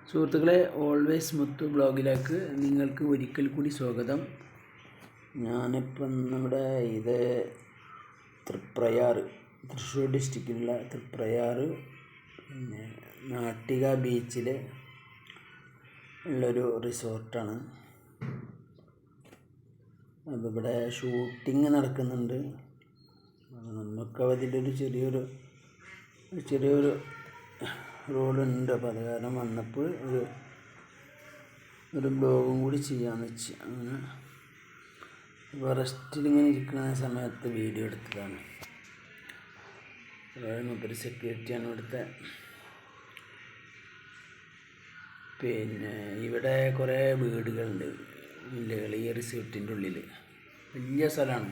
സുഹൃത്തുക്കളെ, ഓൾവേസ് മുത്തു ബ്ലോഗിലേക്ക് നിങ്ങൾക്ക് ഒരിക്കൽ കൂടി സ്വാഗതം. ഞാനിപ്പം നമ്മുടെ തൃപ്രയാർ, തൃശ്ശൂർ ഡിസ്ട്രിക്റ്റിലുള്ള തൃപ്രയാർ പിന്നെ നാട്ടിക ബീച്ചിൽ ഉള്ളൊരു റിസോർട്ടാണ്. അപ്പോൾ ഇവിടെ ഷൂട്ടിങ് നടക്കുന്നുണ്ട്. നമുക്ക് അതിലൊരു ചെറിയൊരു റോളുണ്ട്. അപ്പോൾ അത് കാരണം വന്നപ്പോൾ ഒരു ബ്ലോഗും കൂടി ചെയ്യാമെന്ന് വെച്ച് അങ്ങനെ അപ്പോൾ റെസ്റ്റിലിങ്ങനെ ഇരിക്കുന്ന സമയത്ത് വീഡിയോ എടുത്തതാണ്. അതായത് സെക്യൂരിറ്റിയാണ് ഇവിടുത്തെ. പിന്നെ ഇവിടെ കുറേ വീടുകളുണ്ട്, വില്ലകൾ ഈ റിസോർട്ടിൻ്റെ ഉള്ളിൽ. വലിയ സ്ഥലമാണ്,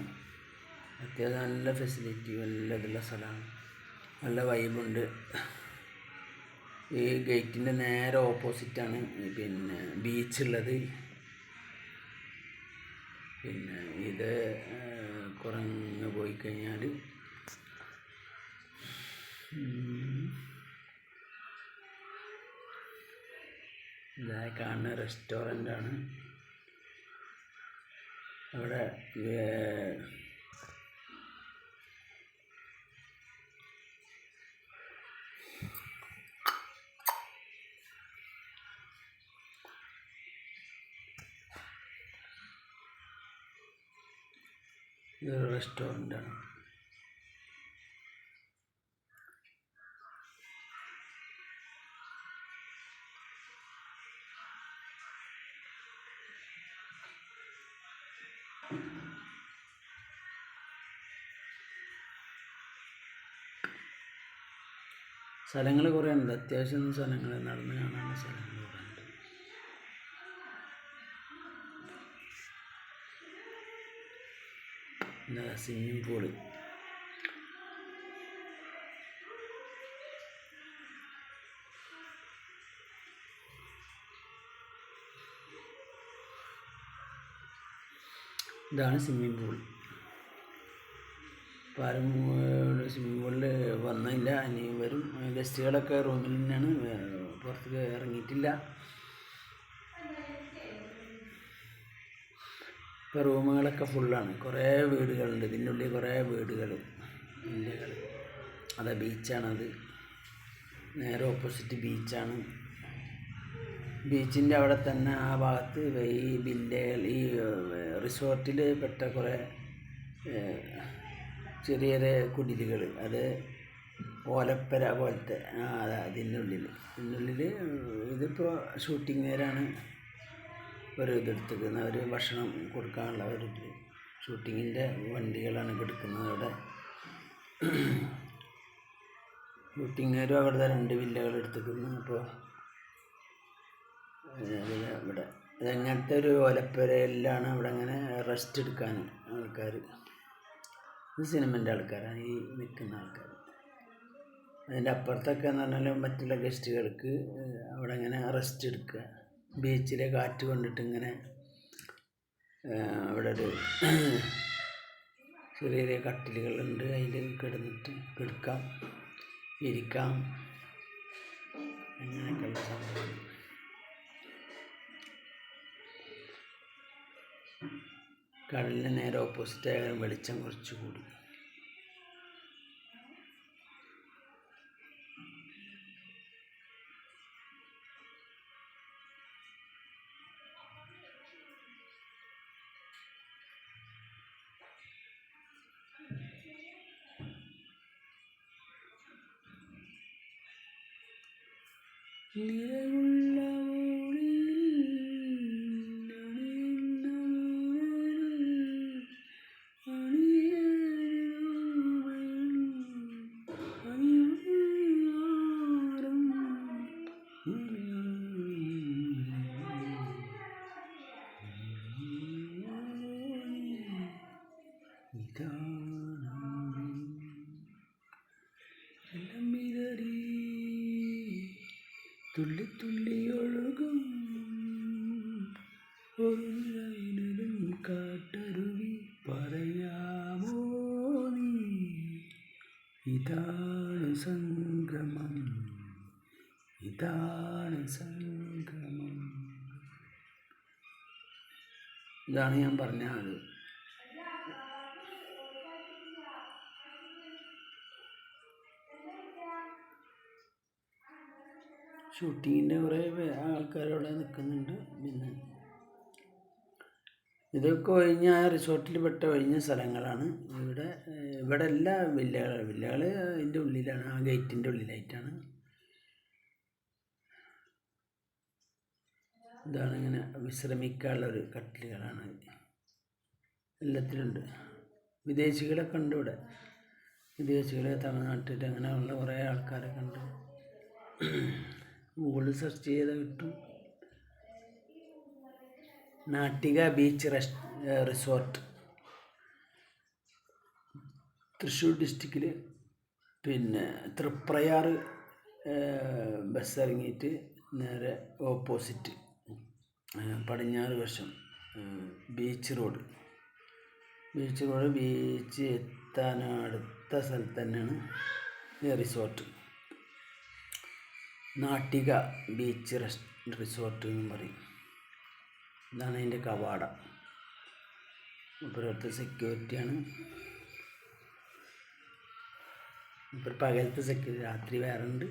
അത്യാവശ്യം നല്ല ഫെസിലിറ്റി, ഇതുള്ള സ്ഥലമാണ്, നല്ല വൈബുണ്ട്. ഈ ഗേറ്റിൻ്റെ നേരെ ഓപ്പോസിറ്റാണ് പിന്നെ ബീച്ചുള്ളത്. പിന്നെ ഇത് കുറഞ്ഞു പോയി കഴിഞ്ഞാൽ ഇതായി കാണുന്ന റെസ്റ്റോറൻ്റാണ്. അവിടെ ഇതൊരു റെസ്റ്റോറൻ്റാണ്. സ്ഥലങ്ങൾ കുറേ ഉണ്ട്, അത്യാവശ്യം സ്ഥലങ്ങൾ, നടന്ന് കാണാനുള്ള സ്ഥലങ്ങൾ കുറേ ഉണ്ട്. സ്വിമ്മിങ് പൂള്, ഇതാണ് സ്വിമ്മിങ് പൂൾ. ഇപ്പോൾ ആരും സ്വിമ്മിങ് പൂളിൽ വന്നില്ല, ഇനിയും വരും. ഗസ്റ്റുകളൊക്കെ റൂമിൽ തന്നെയാണ്, പുറത്തേക്ക് ഇറങ്ങിയിട്ടില്ല. ഇപ്പോൾ റൂമുകളൊക്കെ ഫുള്ളാണ്. കുറേ വീടുകളുണ്ട് ഇതിൻ്റെ ഉള്ളിൽ, കുറേ വീടുകൾ, വില്ലകൾ. അതാ ബീച്ചാണത്, നേരെ ഓപ്പോസിറ്റ് ബീച്ചാണ്. ബീച്ചിൻ്റെ അവിടെ തന്നെ ആ ഭാഗത്ത് ഈ വില്ലകൾ, ഈ റിസോർട്ടിൽ പെട്ട കുറേ ചെറിയ ചെറിയ കുടിലുകൾ, അത് ഓലപ്പര പോലത്തെ അതാ ഇതിനുള്ളിൽ. ഇതിപ്പോൾ ഷൂട്ടിംഗ് നേരാണ് ഒരു ഇതെടുത്തിരിക്കുന്നത്. അവർ ഭക്ഷണം കൊടുക്കാനുള്ള ഒരു ഷൂട്ടിങ്ങിൻ്റെ വണ്ടികളാണ് എടുക്കുന്നത്. അവിടെ ഷൂട്ടിങ്ങുകാരും അവിടുത്തെ 2 വില്ലകൾ എടുത്തിരിക്കുന്നു. അപ്പോൾ ഇവിടെ ഇതങ്ങനത്തെ ഒരു ഓലപ്പുരയിലാണ് അവിടെ അങ്ങനെ റെസ്റ്റ് എടുക്കാൻ ആൾക്കാർ. ഇത് സിനിമൻ്റെ ആൾക്കാരാണ് ഈ നിൽക്കുന്ന ആൾക്കാർ. അതിൻ്റെ അപ്പുറത്തൊക്കെ എന്ന് പറഞ്ഞാൽ മറ്റുള്ള ഗസ്റ്റുകൾക്ക് അവിടെ അങ്ങനെ റെസ്റ്റ് എടുക്കുക, ബീച്ചിലെ കാറ്റ് കൊണ്ടിട്ട് ഇങ്ങനെ. അവിടെ ഒരു ചെറിയ ചെറിയ കട്ടിലുകളുണ്ട്, അതിൽ കിടന്നിട്ട് കിടക്കാം, ഇരിക്കാം, അങ്ങനെയൊക്കെയുള്ള സംഭവം. കടലിന് നേരെ ഓപ്പോസിറ്റായ വെളിച്ചം കുറച്ചുകൂടി. നിറമുള്ള തുള്ളി തുള്ളി ഒഴുകും ഒരു ലൈനലും കാട്ടരുവി, പറയാമോ നീ ഇതാണ് സംഗമം, ഇതാണ് സംഗമം. ഇതാണ് ഞാൻ പറഞ്ഞ ആൾ. ഷൂട്ടിങ്ങിൻ്റെ കുറേ ആൾക്കാരവിടെ നിൽക്കുന്നുണ്ട്. പിന്നെ ഇതൊക്കെ ഒഴിഞ്ഞ റിസോർട്ടിൽ പെട്ട ഒഴിഞ്ഞ സ്ഥലങ്ങളാണ്. ഇവിടെ എല്ലാ വില്ലകൾ അതിൻ്റെ ഉള്ളിലാണ്, ആ ഗേറ്റിൻ്റെ ഉള്ളിലായിട്ടാണ്. ഇതാണ് ഇങ്ങനെ വിശ്രമിക്കാനുള്ളൊരു കട്ടിലുകളാണ്, എല്ലാത്തിലുണ്ട്. വിദേശികളൊക്കെ ഉണ്ട് ഇവിടെ, വിദേശികൾ തമിഴ്നാട്ടിൽ അങ്ങനെയുള്ള കുറേ ആൾക്കാരൊക്കെ ഉണ്ട്. ഗൂഗിളിൽ സെർച്ച് ചെയ്താൽ കിട്ടും. നാട്ടിക ബീച്ച് റിസോർട്ട്, തൃശ്ശൂർ ഡിസ്ട്രിക്റ്റിൽ. പിന്നെ തൃപ്രയാർ ബസ് ഇറങ്ങിയിട്ട് നേരെ ഓപ്പോസിറ്റ് പടിഞ്ഞാറ് വശം ബീച്ച് റോഡ്. ബീച്ച് എത്താൻ അടുത്ത സ്ഥലത്ത് തന്നെയാണ് ഈ റിസോർട്ട്. നാട്ടിക ബീച്ച് റിസോർട്ട് എന്ന് പറയും. ഇതാണ് അതിൻ്റെ കവാടം. ഇപ്പോഴത്തെ സെക്യൂരിറ്റിയാണ്. ഇപ്പോൾ പകലത്തെ സെക്യൂരിറ്റി, രാത്രി വേറെ ഉണ്ട്.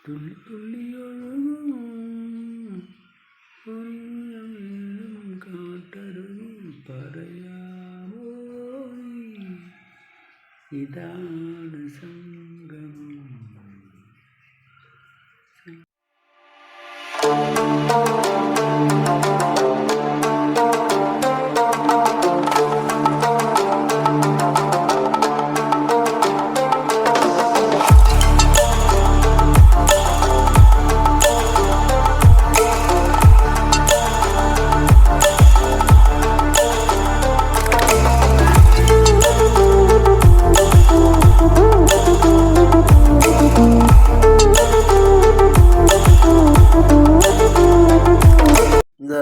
തുള്ളി തുള്ളിയൊഴുകും കാട്ടരുവി പറയാമോ, ഇതാണ് സംഗമം.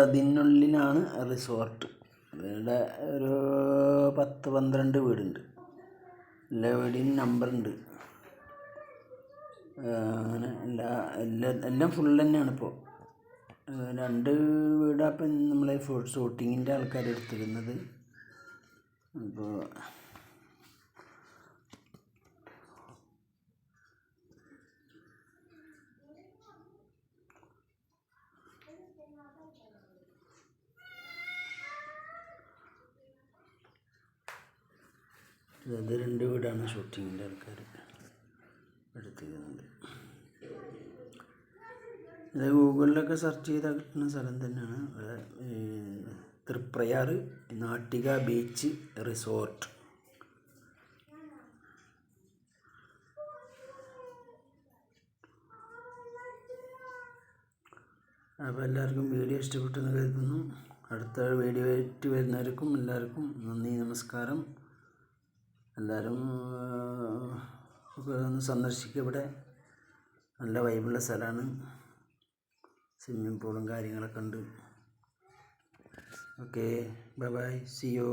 അതിനുള്ളിലാണ് റിസോർട്ട്. ഇവിടെ ഒരു 10-12 വീടുണ്ട്. എല്ലാ വീടിനും നമ്പറുണ്ട്. അങ്ങനെ എല്ലാം ഫുൾ തന്നെയാണ്. ഇപ്പോൾ 2 വീടാണ് ഇപ്പം നമ്മളെ ഷൂട്ടിങ്ങിൻ്റെ ആൾക്കാർ എടുത്തിരുന്നത്. അപ്പോൾ അത് 2 വീടാണ് ഷൂട്ടിങ്ങിൻ്റെ ആൾക്കാർ എടുത്തിരുന്നത്. ഇത് ഗൂഗിളിലൊക്കെ സെർച്ച് ചെയ്താൽ കിട്ടുന്ന സ്ഥലം തന്നെയാണ്. Thriprayar Nattika beach resort. അപ്പോൾ എല്ലാവർക്കും വീഡിയോ ഇഷ്ടപ്പെട്ടെന്ന് കരുതുന്നു. അടുത്ത വീഡിയോ ആയിട്ട് വരുന്നവർക്കും എല്ലാവർക്കും നന്ദി, നമസ്കാരം. എല്ലാവരും ഒന്ന് സന്ദർശിക്കുക. ഇവിടെ നല്ല വൈബുള്ള സ്ഥലമാണ്. സ്വിമ്മിംഗ് പൂളും കാര്യങ്ങളൊക്കെ ഉണ്ട്. Okay, bye bye, see U.